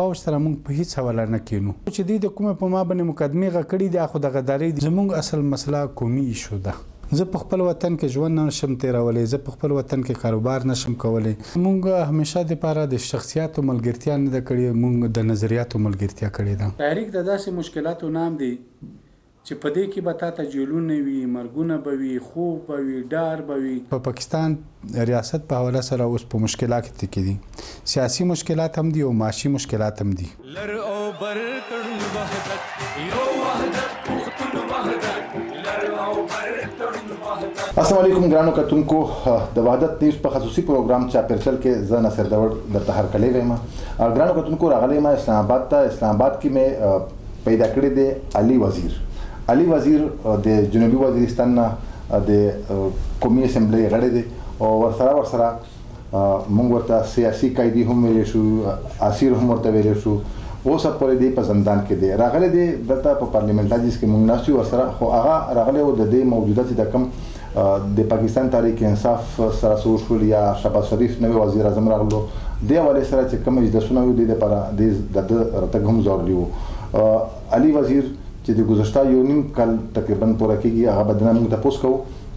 او سره موږ په هیڅ حواله نه کینو چې د کومه په ما باندې مقدمه غکړې دي خو د غداري زموږ اصل مسله قومي ایشو ده. زه په خپل وطن کې ژوند نشم تیرولای، زه په خپل وطن کې کاروبار نشم کولای. موږ همیشه د پاره د شخصیت او ملګرتیا نه کړې، موږ د نظریاتو ملګرتیا کړې ده. تحریک د داسې مشکلاتو نام دی چې په دې کې به تاسو جیلونه وي، مرګونه به وي، خوب به وي، ډار به وي. په پاکستان ریاست په حواله سره اوس په مشکلات کې دي، سیاسي مشکلات هم دي او معاشي مشکلات هم دي. لر او بر تړون وحدت یو وحدت پښتون وحدت لر او بر تړون وحدت. السلام علیکم ګرانو کتونکو، د وحدت نیوز په خصوصي پروګرام چاپیرچل کې زه ناصر داور درته هرکلی وایم. ګرانو کتونکو، راغلی ما اسلام آباد ته. اسلام آباد کې مې پیدا کړی دی علي وزیر د جنوبي وزیرستان نه د قومي اسمبلی غړی دی او ورسره موږ ورته سیاسي قیدي هم ویلی شو، اسیر هم ورته ویلی شو. اوس پورې دی په زندان کې دی. راغلی دی دلته په پارلیمنت حاجز کې موږ ناست یو ورسره، خو هغه راغلی و د دې موجوده چې د کوم د پاکستان تحریک انصاف سره څه وشول یا شهباز شریف نوی وزیر اعظم راغلو، دې حوالې سره چې کوم اجلاسونه وو د لپاره د راتګ هم ضروري و. علي وزیر چې د گذشته یو نیم کال تقریبا پوره کېږي، هغه بدنه موږ تپوس کوو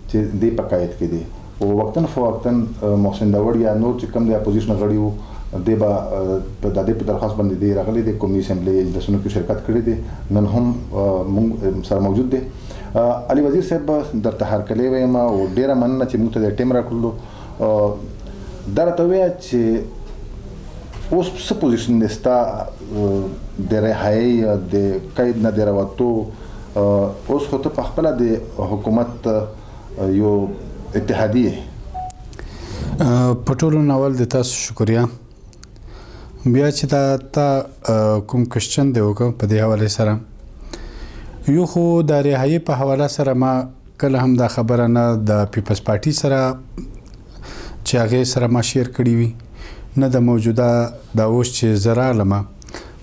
چې دې په قید کې دی او وقتاً فوقتاً محسن داوړ یا نور چې کوم د اپوزیشن غړي وو دی به د دې په درخواست باندې دی راغلی دی قومي اسمبلی اجلاسونو کې شرکت کړی دی. نن هم موږ سره موجود دی. علي وزیر صاحب درته هرکلی وایم او ډېره مننه چې موږ ته د ټایم راکړلو. دا راته ووایه چې اوس څه پوزیشن دی ستا د رهایي د قید نه د راوتو؟ اوس خو ته په خپله د حکومت یو اتحادي یې. په ټولو اول د تاسو شکریه. بیا چې تا کوم کوشچن دی وکړه په دې حواله سره، یو خو د رهایي په حواله سره ما کله هم دا خبره نه د پیپلز پارټي سره چې هغې سره ما شیر کړي وي، نه د موجوده دا اوس چې زه رالم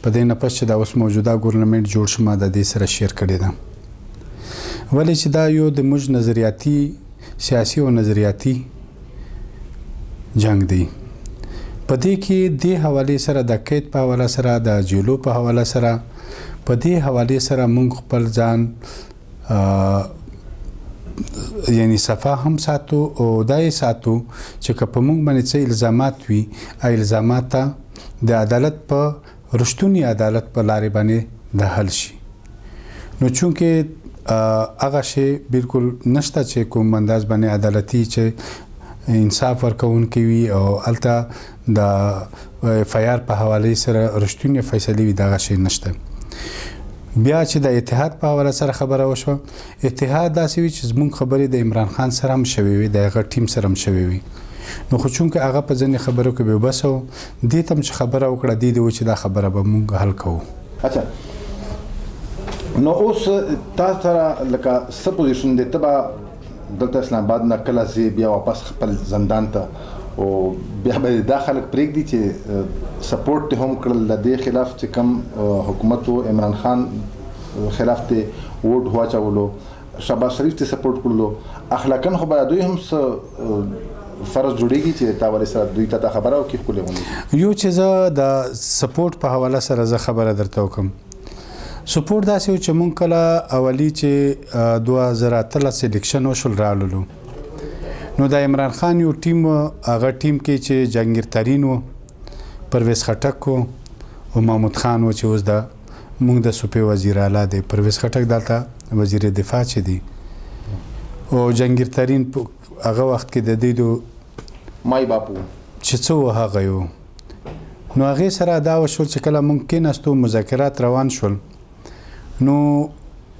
په دې نه پس چې دا اوس موجوده ګورنمنټ جوړ شو ما د دې سره شیر کړې ده. ولې چې دا یو د موږ نظریاتي سیاسي او نظریاتي جنگ دی. په دې کې د حوالې سره د قید په حواله سره، د جیلو په حواله سره، په دې حوالې سره موږ خپل ځان یعنی صفا هم ساتو او دا یې ساتو چې که په موږ باندې څه الزامات وي، الزامات د عدالت په رښتونی عدالت په لارې باندې د حل شي. نو چونکې هغه شی بالکل نشته چې کوم انداز باندې عدالتي چې انصاف ورکوونکی وي او هلته د اف آی آر په حوالې سره رښتونی فیصلې وي، دغه شی نشته. بیا چې د اتحاد په حواله سره خبره وشوه، اتحاد داسې وي چې زموږ خبرې د عمران خان سره هم شوې وي، د هغه ټیم سره هم شوې وي. نو خو چونکې هغه په ځینې خبرو کې بېبس و، دې ته هم چې خبره وکړه دې و چې دا خبره به موږ حل کوو. اچھا، نو اوس تاسو سره لکه څه پوزیشن دی؟ ته به دلته اسلام آباد نه کله ځې بیا واپس خپل زندان ته او بیا به دا خلک پرېږدي چې سپورټ ته هم کړل د دې خلاف چې کوم حکومت و عمران خان خلاف ته ووټ واچولو، شهباز شریف ته سپورټ کړلو، اخلاقاً خو باید دوی هم څه فرض جوړېږي چې تا ولې سره دوی ته خبره وکړي ښکلې غوندې. یو چې زه د سپورټ په حواله سره زه خبره درته وکړم. سپورټ داسې و چې مونږ کله اولي چې 2013 سلیکشن وشول راللو، نو د عمران خان یو ټیم هغه ټیم کې چې جهانګیر ترین و، پرویز خټک و او محمود خان و چې اوس د موږ د صوبې وزیر اعلی دی. پرویز خټک دلته وزیر دفاع چې دی او جهانګیر ترین هغه وخت کې د دې دو مای باپو چې څه و هغه یو. نو هغې سره دا وشول چې کله موږ کېناستو مذاکرات روان شول، نو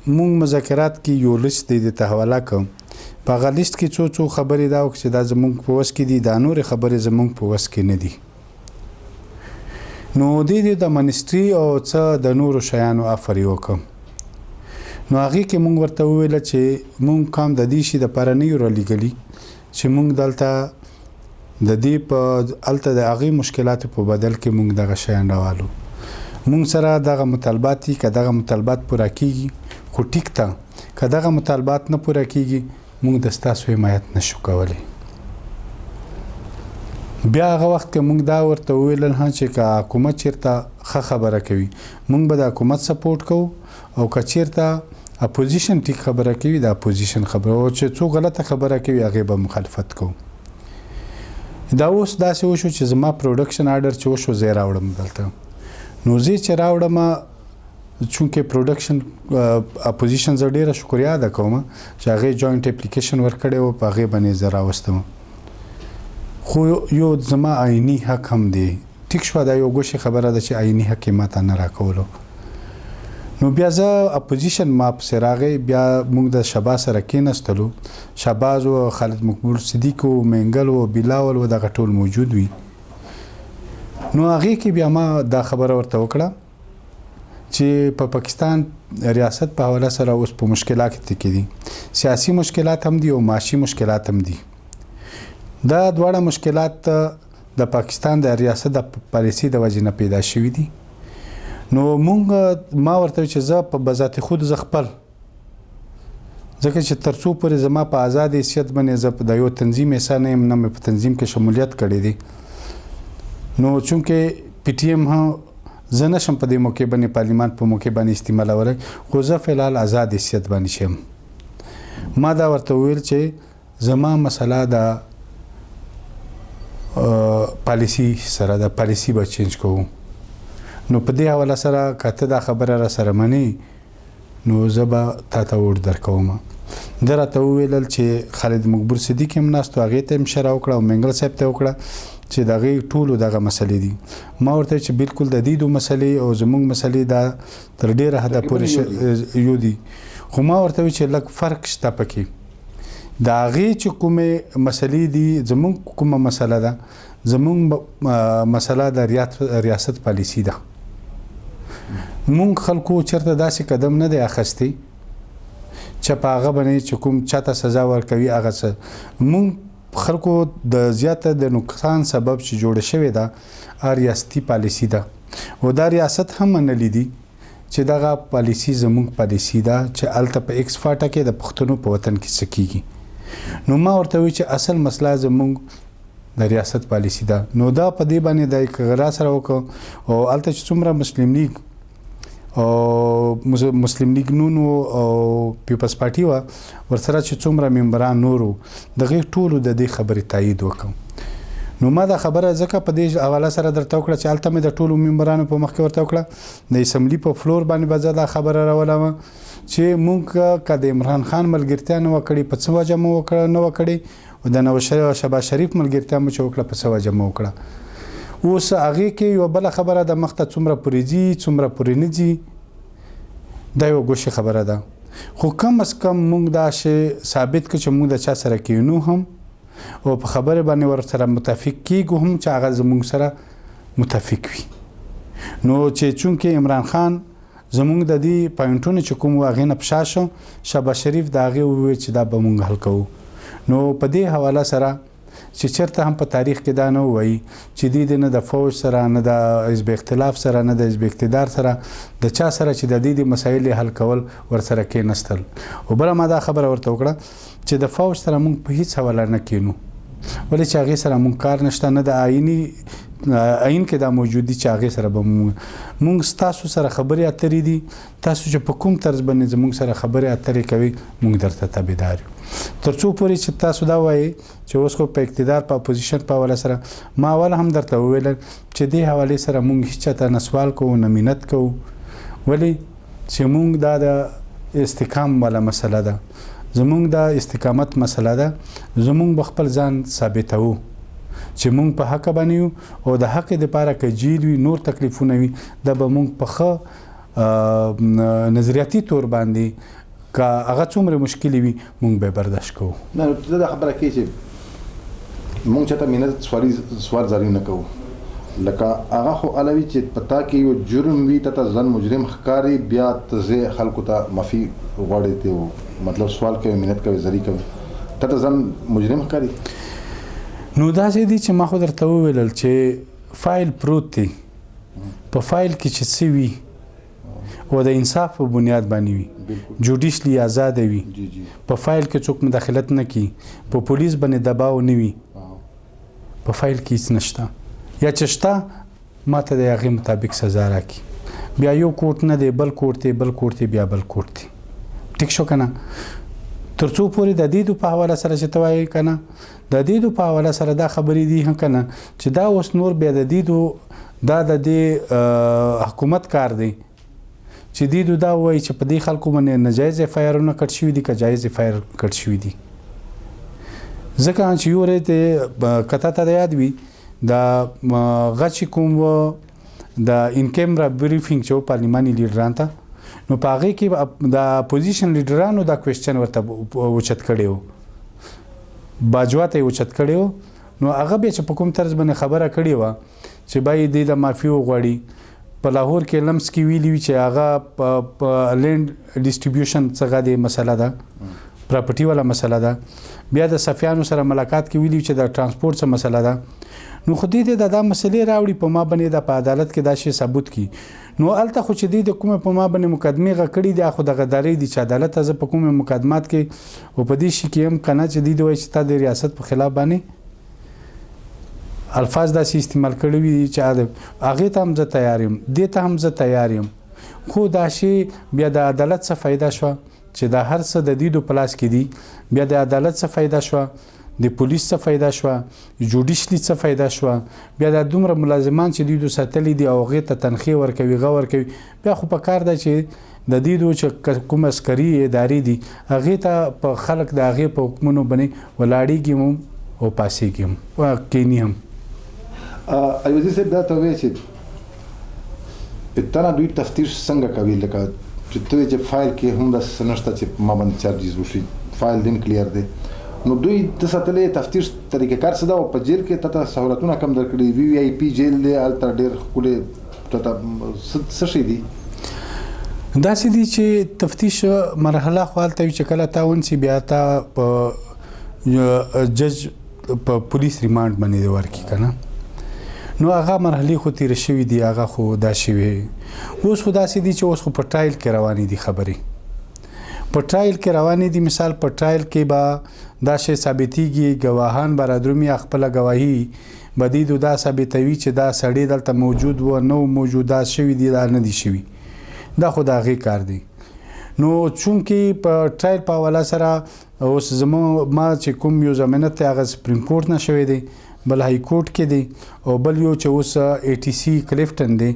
موږ مذاکرات کې یو لیست دی ته حواله کوم. په هغه لیست کې څو خبرې دا وکړه چې دا زموږ په وس کې دي، دا نورې خبرې زموږ په وس کې نه دي. نو دې د منسټري او څه د نورو شیانو افر یې وکړم. نو هغې کې موږ ورته وویله چې موږ کام د دې شي دپاره نه یو رالیږلي چې موږ دلته د دې په هلته د هغې مشکلاتو په بدل کې موږ دغه شیان راوالو. موږ سره دغه مطالبات دي، که دغه مطالبات پوره کېږي خو ټیک ته، که دغه مطالبات نه پوره کېږي موږ د ستاسو حمایت نشو کولی. بیا هغه وخت کې موږ دا ورته وویل چې که حکومت چېرته ښه خبره کوي مونږ به د حکومت سپورټ کوو او که چیرته اپوزیشن ټیک خبره کوي د اپوزیشن خبره او چې څو غلطه خبره کوي هغه به مخالفت کوو دا اوس داسې وشو چې زما پروډکشن آرډر چې وشو زه راوړم دلته نو زه چې راوړم چونکې پروډکشن اپوزیشن زه ډیره شکریا ادا کوم چې هغه جوائنټ اپلیکیشن ورکړی و په هغې باندې زه راوستم خو یو زما آئینی حق هم دی ټیک شوه دا یو ګوشې خبره ده چې آئینی حق یې ماته نه راکولو نو بیا زه اپوزیشن ما پسې راغی بیا موږ د شهباز سره کېناستلو شهباز و خالد مقبول صدیق و منګل و بلاول و دغه ټول موجود وي نو هغې کې بیا ما دا خبره ورته وکړه چې په پاکستان ریاست په حواله سره اوس په مشکلات کې دي سیاسي مشکلات هم دي او معاشي مشکلات هم دي دا دواړه مشکلات د پاکستان د ریاست د پالیسي د وجې نه پیدا شوي دي نو مونږ ما ورته چې زه په بذات خود زه خپل ځکه چې تر څو پورې زما په آزاد حیثیت باندې زه د یو تنظیم حصه نه یم نه مې په تنظیم کې شمولیت کړی دی نو چونکې پی ټی ایم هم زه نشم په دې موقع باندې پارلیمان په موقع باندې استعمالولی خو زه فعلحال آزاد حیثیت باندې شم ما دا ورته وویل چې زما مسله د پالیسي سره د پالیسي به چینج کوو نو په دې حواله سره که ته دا خبره را سره منې نو زه به تا ته ووټ درکوم ده راته وویلل چې خالد مقبول صدیق هم ناست و هغې ته هم اشاره وکړه او منګل صاحب ته وکړه چې د هغې ټولو دغه مسلې دي ما ورته چې بالکل د دې دو مسلې او زموږ مسلې دا تر ډېره حده پورې یو دي خو ما ورته وی چې لږ فرق شته پکې د هغې چې کومې مسلې دي زموږ کومه مسله ده زموږ مسله د ریاست پالیسي ده مونږ خلکو چرته داسې قدم نه دی اخیستی چې په هغه باندې چې کوم چاته سزا ورکوي هغه څه مونږ خلکو د زیاته د نقصان سبب چې جوړه شوې ده ریاستي پالیسي ده او دا ریاست هم منلی دي چې دغه پالیسي زموږ پالیسي ده چې هلته په ایکس فاټه کې د پښتنو په وطن کې څه کیږي نو ما ورته وی چې اصل مسله زموږ د ریاست پالیسي ده نو دا په دې باندې د اقرار سره وکړو او هلته چې څومره مسلم لیگ او مسلم لیگ نون او پیپلز پارټي وه ورسره چې څومره ممبران نور وو د هغې ټولو د دې خبرې تایید وکړم نو ما دا خبره ځکه په دې حواله سره درته وکړه چې هلته مې د ټولو ممبرانو په مخ کې ورته وکړه د اسمبلي په فلور باندې به زه دا خبره راولم چې مونږ که د عمران خان ملګرتیا نه وه کړې په څه وجه مو نه وه کړې او د شهباز شریف ملګرتیا مو چې وکړه په څه وجه مو وکړه اوس هغې کې یوه بله خبره د مخته څومره پورې ځي څومره پورې نه ځي دا یوه ګوشې خبره ده خو کم از کم مونږ دا شی ثابت کړو چې مونږ د چا سره کینو هم او په خبره باندې ورسره متفق کیږو هم چې هغه زمونږ سره متفق وي نو چې چونکې عمران خان زمونږ د دې پوینټونه چې کوم هغې نه پشا شو شهباز شریف د هغې وویل چې دا به مونږ حل کوو نو په دې حواله سره چې چېرته هم په تاریخ کې دا نه ووایي چې دوی نه د فوج سره نه د حزب اختلاف سره نه د حزب اقتدار سره د چا سره چې د دې مسایل حل کول ورسره کېناستل او بله ما دا خبره ورته وکړه چې د فوج سره موږ په هیڅ حواله نه کینو ولې چې هغې سره موږ کار نشته نه د آئین کې دا موجود دي چې هغې سره به موږ ستاسو سره خبرې اترې دي تاسو چې په کوم طرز باندې زموږ سره خبرې اترې کوي موږ درته تابعدار یو تر څو پورې چې تاسو دا وایي چې اوس خو په اقتدار په اپوزیشن په حواله سره ما اول هم درته وویل چې دې حوالې سره موږ هیڅ چاته نه سوال کوو نه منت کوو ولې چې موږ دا د استحکام والا مسله ده زمونږ د استقامت مسله ده زمونږ به خپل ځان ثابتوو چې مونږ په حق باندې یو او د حق دپاره که جیل وي نور تکلیفونه وي دا به مونږ په ښه نظریاتي طور باندې که هغه څومره مشکلې وي مونږ به برداشت کوو نه زه دا خبره کوي چې مونږ چاته مینت سوال زاری نه کوو لکه هغه خو الوي چې پتا کې یو جرم وي ته ځان مجرم ښکاري بیا ته خلکو ته معافي غواړي ته مطلب سوال کوي مینت کوي زری کوي ته ځان مجرم ښکاري نو داسې دي چې ما خو درته وویل چې فایل پروت دی په فایل کې چې څه وي او د انصاف په بنیاد باندې وي جوډیشلی آزاد وي په فایل کې څوک مداخلت نه کوي په پولیس باندې دباو نه وي په فایل کې هیڅ نشته یا چې شته ماته د هغې مطابق سزا راکړي. بیا یو کوټ نه دی بل کوټ دی بل کوټ دی بیا بل کوټ دی. ټیک شو که نه؟ تر څو پورې د دیدو په حواله سره چې ته وایې که نه د دیدو په حواله سره دا خبرې دي هم که نه چې دا اوس نور بیا د دیدو دا د دې حکومت کار دی چې دیدو دا وایي چې په دې خلکو باندې ناجایز FIR-ونه کټ شوي دي که جایز FIR کټ شوي دي. ځکه چې یو ورځ کته ته د یاد وي دا غچ کوم د ان کیمرا بریفینګ چې پارلماني لیډران ته نو په هغې کې د اپوزیشن لیډرانو دا کوېسچن ورته اوچت کړی و باجوا ته یې اوچت کړی و نو هغه بیا چې په کوم طرز باندې خبره کړې وه چې باید دې د معافي وغواړي. په لاهور کې لمس کې ویلي وي چې هغه په لینډ ډسټریبیوشن څخه د مسله ده پراپرټي والا مسله ده. بیا د صفیانو سره ملاقات کې ویلي چې د ترانسپورټ څه مسله ده. نو خو دې دا مسلې راوړي په ما باندې د په عدالت کې دا شی ثابت کی. نو الته خو چې دې د کومه په ما باندې مقدمه غکړي دي خو د غداري دي چې عدالت از په کومه مقدمات کې او په دې شي کې هم کنه چې دې دوی چې د ریاست په خلاف باندې الفاظ داسې استعمال کړي وي چې هغه ته هم زه تیار یم دې ته هم زه تیار یم خو دا شی بیا د عدالت څخه फायदा شو چې دا هر څه د دې د پلاس کې دي بیا د عدالت څخه फायदा شو د پولیس څخه फायदा شو جوډیشلی څخه फायदा شو بیا د دومره ملازمان چې دوی ساتلې دي او هغه ته تنخیه ورکوي بیا خو په کار ده چې د دې چې کوم عسکري ادارې دي هغه ته په خلک د هغه په حکمونو باندې ولاړیږي او پاسيږي او کینی هم ایوازي صاحب دا ته وایي چې اتنا دوی تفتیش څنګه کوي لکه چې ته چې فایل کې هم د سنشته چې ما باندې چارجز وشي فایل دین کلیر دی نو دوی د ساتلې تفتیش طریقې کار څه دا په جیل کې ته سہولتونه کم درکړي VIP جیل دی الته ډېر خولې ته څه شي دي داسې دي چې تفتیش مرحله خو هلته وي چې کله تا ونسي بیا تا په جج په پولیس ریمانډ باندې ورکړي که نه نو هغه مرحلې خو تیر شوي دي هغه خو دا شوي اوس خو داسې دي چې اوس خو په ټرایل کې روانې دي خبرې په ټرایل کې روانې دي مثال په ټرایل کې به دا شی ثابتېږي ګواهان به رادرومي خپله ګواهي بدیدو دا ثابتوي چې دا سړی دلته موجود و نو موجودات شوي دي دا نه دي شوي دا خو د هغې کار دی نو چونکې په ټرایل په حواله سره اوس ما چې کوم یو ضمانت دی هغه سپریم کورټ نه شوی دی بل های کورټ کې دی او بل یو چې اوس ATC کلیفټن دی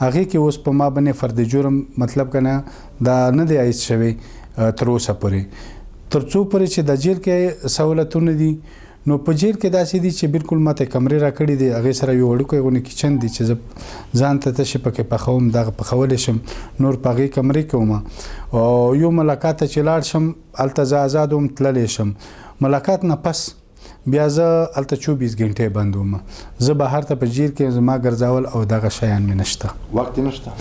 هغې کې اوس په ما باندې فرد جرم مطلب کنه دا نه دی عاید شوی تر اوسه پورې تر څو پورې چې د جیل کې سہولتونه دي نو په جیل کې داسې دي چې بالکل ماته کمرې راکړي دي هغې سره یو وړوکی غونې کچن دي چې زه ځان ته تشې پکې پخوم دغه پخولی شم نور په هغې کمرې کې وم او یو ملاقات ته چې لاړ شم هلته زه آزاد وم تللی شم ملاقات نه پس بیا زه هلته 24 غنټې بند وم زه بهر ته په جیل کې زما ګرځول او دغه شیان مې نشته وخت نشته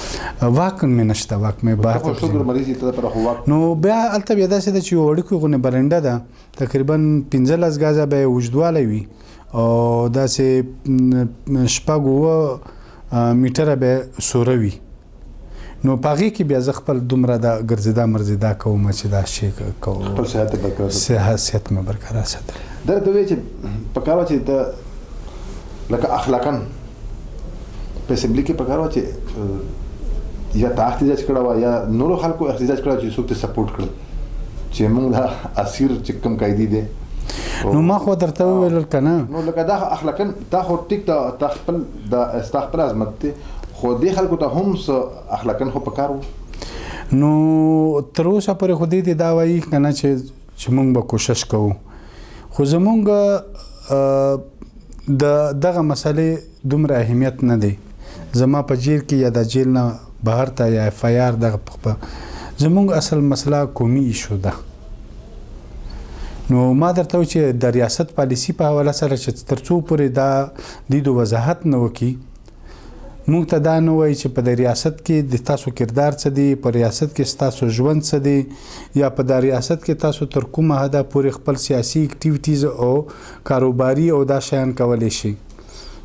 واک مې نشته واک مې بهر ته نو بیا هلته بیا داسې ده چې یو وړوکی غونې برنډه ده تقریبا 15 غازه به یې اوږدوالی وي او داسې شپږ اووه میټره به یې سوره وي نو په هغې کې بیا زه خپل دومره د ګرځېدا مرځېدا کوم چې دا شی کوم خپل صحت مې برقرار ساتلی دا ته وایي چې پکار وه چې ته لکه اخلاقاً په اسمبلي کې پکار وه چې یا تا احتجاج کړی وه یا نورو خلکو احتجاج کړی چې څوک ته سپورټ کړل چې موږ دا اسیر چې کوم قیدي دی نو ما خو درته وویل که نه نو لکه دا اخلاقاً تا خو ټیک تا خپل عظمت دی خو دې خلکو ته هم څه اخلاقاً خو پکار و نو تر اوسه پورې خو دې دا وایي که نه چې موږ به کوشش کوو خو زمونږ دغه مسئلې دومره اهمیت نه دی زما په جیل کې یا د جیل نه بهر ته یا FIR دغه زمونږ اصل مسله قومي ایشو ده نو ما درته چې د ریاست پالیسي په حواله سره چې تر څو پورې دا د وضاحت نه وکړي موږ ته دا نه وایي چې په د ریاست کې د تاسو کردار څه دی په ریاست کې ستاسو ژوند څه دی یا په د ریاست کې تاسو تر کومه حده پورې خپل سیاسي اکټیویټیز او کاروباري او دا شیان کولی شي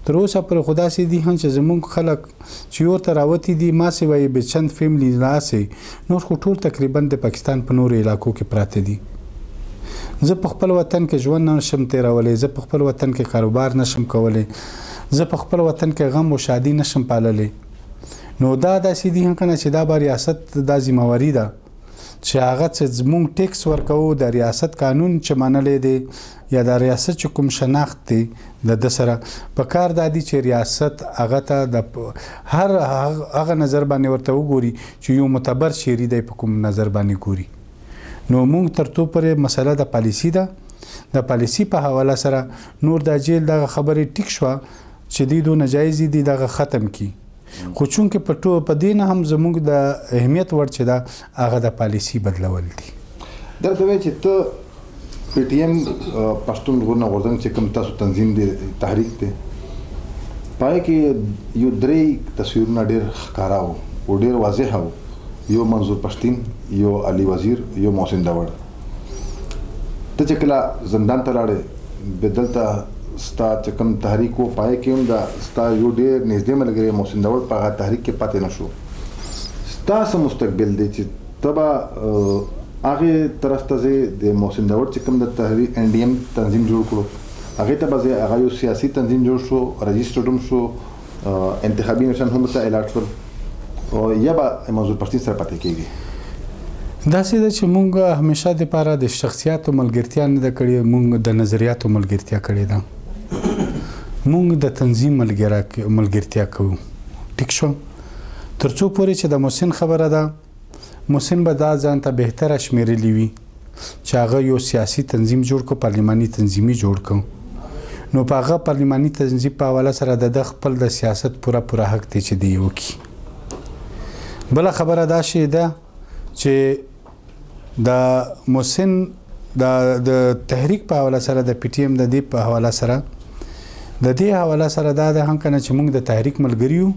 تر اوسه پورې خو داسې دي هم چې زموږ خلک چې ورته راوتي دي ما سوایي به چند فیملی ناسې نور خو ټول تقریبا د پاکستان په نورو علاقو کې پراته دي زه په خپل وطن کې ژوند نه شم تیرولی زه په خپل وطن کې کاروبار نشم کولی زه په خپل وطن کې غم او شادي نشم پاللی. نو دا داسې دي کنه چې دا به ریاست دا ذمہواری ده چې هغه چې زموږ ټیکس ورکوو د ریاست قانون چې منلی دی یا د ریاست چې کوم شناخت دی د سره په کار دا دی چې ریاست هغه ته د هر هغه نظر باندې ورته وګوري چې یو معتبر شهري دی په کوم نظر باندې ګوري. نو موږ تر څو پورې مسله د پالیسي ده د پالیسي په حواله سره نور د جیل دغه خبرې ټیک شوه چې دی دو نجایز دي دغه ختم کی. خو چونکې په دې نه هم زموږ د اهمیت وړ چې دا هغه د پالیسي بدلول دي. درته وایي چې ته پی ټی ایم پښتون ژغورنه غورځنګ چې کوم تاسو تنظیم دی تحریک دی پای کې یو درې تصویرونه ډېر ښکاره وو او ډېر واضح وو. یو منظور پښتین، یو علي وزیر، یو محسن داوړ. ته چې کله زندان ته لاړې بدلته ستا چې کوم تحریک و پای کې هم دا ستا یو ډېر نږدې ملګری محسن داوړ په هغه تحریک کې پاتې نه شو. ستا څه مستقبل دی چې ته به هغې طرف ته ځې د محسن داوړ چې کوم د تحریک این ډي ایم تنظیم جوړ کړو هغې ته به ځې هغه یو سیاسي تنظیم جوړ شو رجسټرډ هم شو انتخابي نشان هم ورته اعلان شول او یا به منظور پښتین سره پاتې کېږي. داسې ده چې مونږ همیشه دپاره د شخصیاتو ملګرتیا نه ده کړې مونږ د نظریاتو ملګرتیا کړې ده. مونږ د تنظیم ملګرتیا کوو. ټیک شو تر څو پورې چې د محسن خبره ده محسن به دا ځان ته بهتره شمیرلی وي چې هغه یو سیاسي تنظیم جوړ کړو پارلیماني تنظیمي جوړ کړو نو په هغه پارلیماني تنظیم په حواله سره د خپل د سیاست پوره حق دی چې دی وکړي. بله خبره دا شی ده چې د محسن د تحریک په حواله سره د پی ټی ایم د دې په حواله سره د دې حواله سره دا ده هم کنه چې موږ د تحریک ملګری یو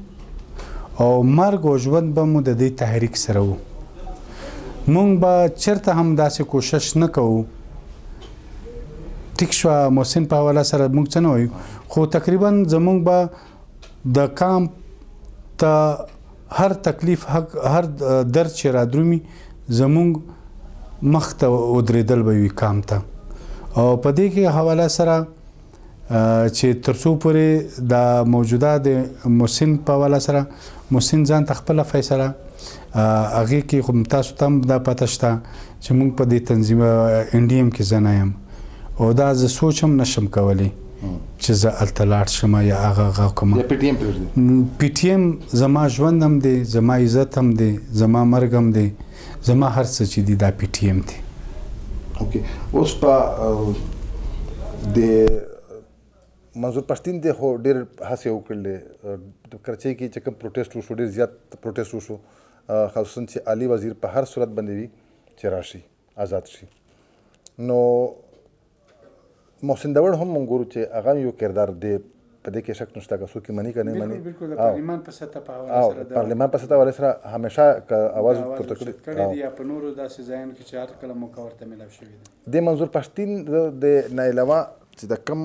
او مرګ او ژوند به مو د دې تحریک سره وو. موږ به چېرته هم داسې کوشش نه کوو. ټیک شوه محسن په حواله سره موږ څه نه وایو خو تقریبا زموږ به د کام ته هر تکلیف هر درد چې را درومي زموږ مخ ته ودرېدل به وي کام ته او په دې کې حواله سره چې تر څو پورې د موجوده د محسن په حواله سره محسن ځان ته خپله فیصله هغې کې خو تاسو ته هم دا پته شته چې موږ په دې تنظیم این ډي ایم کې زه نه یم او دا زه سوچ هم نشم کولی چې زه هلته لاړ شم یا هغه کوم. پی ټي ایم زما ژوند هم دی زما عزت هم دی زما مرګ هم دی زما هر څه چې دی دا پی ټي ایم دی. اوس په د منظور پښتین دی خو ډېر هڅې وکړلې د کرچۍ کې چې کوم پروټیسټ وشو ډېر زیات پروټیسټ وشو خصوصا چې علي وزیر په هر صورت باندې وي چې راشي آزاد شي. نو محسن داوړ هم موږ ګورو چې هغه یو کردار دی په دې کې شک نشته که څوک یې مني که نه مني. بالکل د پارلیمان په سطح په حواله سره پارلیمان په سطح حواله سره همیشه اواز پورته کړی دی یا په نورو داسې ځایونو کې چې هر کله موقع ورته میلاو شوې ده. د منظور پښتین د نه علاوه چې د کم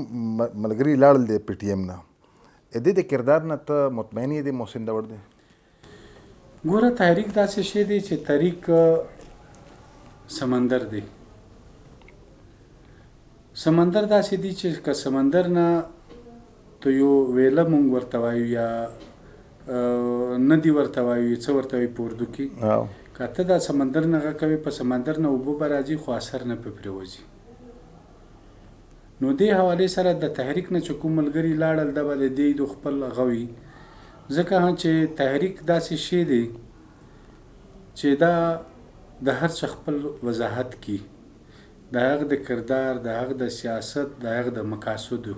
ملګري لاړل دی پی ټي ایم نه د دې کردار نه ته مطمئن یې د محسن داوړ دی؟ ګوره تحریک داسې شی دی چې تحریک سمندر دی. سمندر داسې دی چې که سمندر نه ته یو ویله مونږ ورته وایو یا ندی ورته وایو څه ورته وایي په اردو کې که ته دا سمندر نه غږ کوې په سمندر نه اوبه به راځي خو اثر نه پرې پرېوځي. نو دې حوالې سره د تحریک نه چې کوم ملګري لاړل دا به د دې د خپل غوي ځکه چې تحریک داسې شی دی چې دا د هر څه خپل وضاحت کی د هغه د کردار د هغه د سیاست د هغه د مقاصدو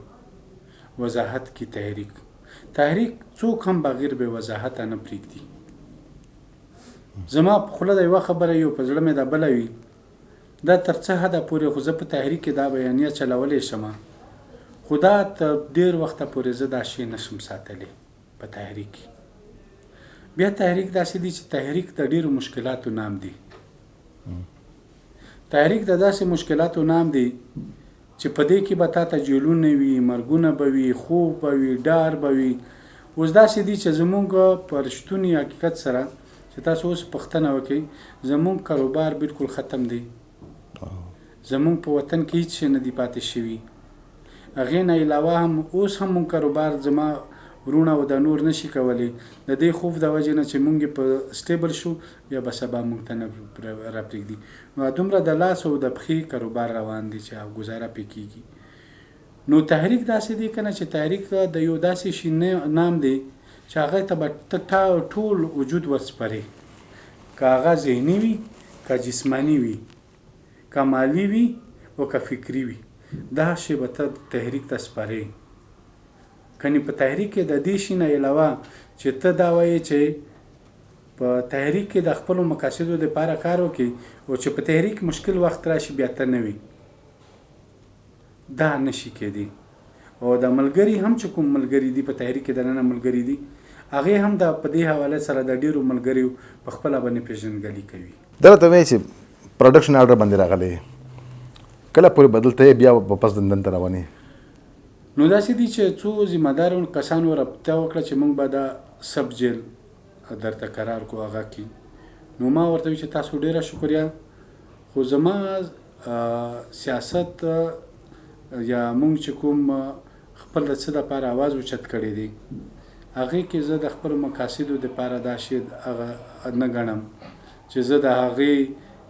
وضاحت کی. تحریک څوک هم بغیر به وضاحت نه پرېږدي. زما په خوله د یوه خبره یو په زړه مې دا بله وي دا تر څه حده پورې خو زه په تحریک کې دا بیانیه چلولی شم خو دا تر ډېر وخته پورې زه دا شی نشم ساتلی په تحریک کې. بیا تحریک داسې دی چې تحریک د ډېرو مشکلاتو نام دی. تحریک د داسې مشکلاتو نام دی چې په دې کې به تا ته جیلونه وي مرګونه به وي خوب به وي ډار به وي. اوس داسې دی چې زمونږ په رښتوني حقیقت سره چې تاسو اوس پوښتنه وکړئ زمونږ کاروبار بالکل ختم دی. زمونږ په وطن کې هیڅ شی نه دی پاتې شوي. هغې نه علاوه هم اوس هم مونږ کاروبار زما ورونه او د نور نشي کولی د دې خوف د وجې نه چې مونږ په سټیبل شو بیا به سبا مونږ ته نه راپرېږدي نو دومره د لاس او د پښې کاروبار روان دی چې ګزاره پې کېږي نو تحریک داسې دی که نه چې تحریک د یو داسې شي نام دی چې هغه ته به ټول وجود ورسپرې که هغه ذهني وي که جسمانی وي که مالی وي او که فکري وي دا شی به ته تحریک ته سپارې کنې په تحریک کې د دې شي نه علاوه چې ته دا وایې چې په تحریک کې د خپلو مقاصدو دپاره کار وکړي او چې په تحریک مشکل وخت راشي بیا ته نه وي دا نشي کېدی او د ملګري هم چې کوم ملګري دي په تحریک کې دننه ملګري دي هغې هم د په دې حواله سره د ډېرو ملګریو په خپله باندې پیژندګلي کوي دا ته وایي چې پروډکشن آرډر باندې راغلی کله پورې بدلته بیا واپس دندن ته روانې نو داسې دي چې څو ذمهدارو کسانو رابطه وکړه چې موږ به د سب جیل درته قرار کو هغه کې نو ما ورته وی چې تاسو ډیره شکریا خو زما سیاست یا موږ چې کوم خپل د څه دپاره اواز اوچت کړی دی هغې کې زه د خپلو مقاصدو دپاره دا شی هغه نه ګڼم چې زه د هغې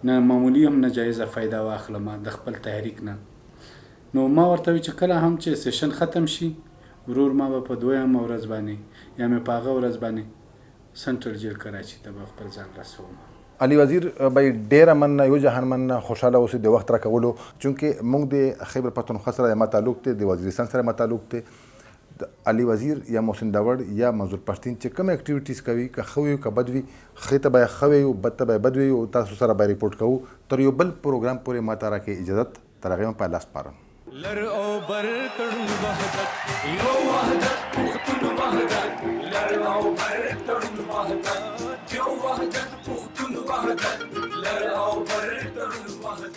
نه معمولي هم ناجایزه فایده واخلم د خپل تحریک نه نو ما ورته وی چې کله هم چې سیشن ختم شي ورور ما به په دویمه ورځ باندې یا مې په هغه ورځ باندې سنټرل جیل کراچي ته به خپل ځان رسوم علي وزیر بای ډیره مننه یو جهان مننه خوشحاله اوسئ د وخت راکولو چونکې موږ د خیبر پښتونخوا سره ما تعلق دی د وزیرستان سره ما تعلق دی د علي وزیر یا محسن داوړ یا منظور پښتین چې کوم اکټیویټیز کوي که ښه وي که بد وي ښې ته به ښه وي او بد ته به بد وي او تاسو سره به ریپورټ کوو تر یو بل پروګرام پورې ما ته راکړئ اجازت تر هغې هم په لاس سپارم لر او بر تړون وحدت یو وحدت پښتون وحدت لر او بر تړون وحدت یو وحدت پښتون وحدت لر او بر